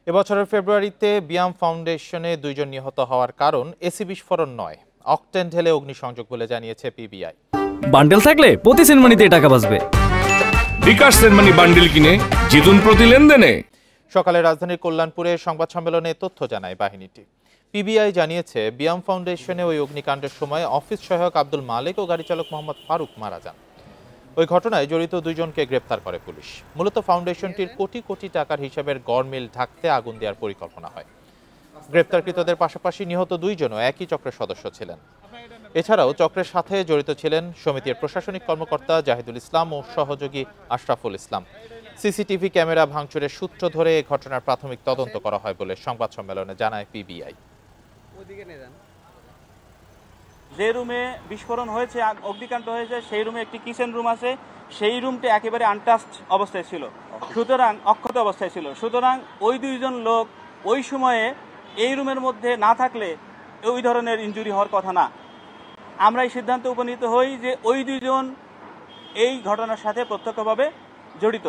এবছরের ফেব্রুয়ারিতে বিয়াম ফাউন্ডেশনে 2 জন নিহত হওয়ার কারণ এসি বিস্ফোরণ নয়, অকটেন ঢেলে অগ্নিসংযোগ বলে জানিয়েছে পিবিআই। বান্ডেল থাকলে প্রতি সেনমানিতে টাকা বাঁচবে। বিকাশ সেনমানি বান্ডেল কিনে জিতুন প্রতি লেনদেনে। সকালে রাজধানীর কল্যাণপুরে সংবাদ সম্মেলনে তথ্য জানায় বাহিনীটি। পিবিআই জানিয়েছে, বিয়াম ফাউন্ডেশনে ওই অগ্নিকাণ্ডের সময় অফিস সহায়ক আব্দুল মালিক ও গাড়ি চালক মোহাম্মদ ফারুক মারা যান। ওই ঘটনায় জড়িত 2 জনকে গ্রেপ্তার করে পুলিশ। মূলত ফাউন্ডেশনটির কোটি কোটি টাকার হিসাবের গড়মিল ঢাকতে আগুন দেওয়ার পরিকল্পনা হয়। গ্রেপ্তারকৃতদের পাশাপাশি নিহত 2 জনও একই চক্রের সদস্য ছিলেন। এছাড়াও চক্রের সাথে জড়িত ছিলেন সমিতির প্রশাসনিক কর্মকর্তা জাহিদুল ইসলাম ও সহযোগী আশরাফুল ইসলাম। সিসিটিভি ক্যামেরা ভাঙচুরের সূত্র ধরে এই ঘটনার প্রাথমিক তদন্ত করা হয় বলে সংবাদ সম্মেলনে জানায় পিবিআই। যে রুমে বিস্ফোরণ হয়েছে, অগ্নিকাণ্ড হয়েছে, সেই রুমে একটি কিচেন রুম আছে। সেই রুমটি একেবারে আনটাচড অবস্থায় ছিল, সুতরাং অক্ষত অবস্থায় ছিল। সুতরাং ওই 2 জন লোক ওই সময়ে এই রুমের মধ্যে না থাকলে ওই ধরনের ইনজুরি হওয়ার কথা না। আমরা এই সিদ্ধান্তে উপনীত হই যে ওই 2 জন এই ঘটনার সাথে প্রত্যক্ষভাবে জড়িত।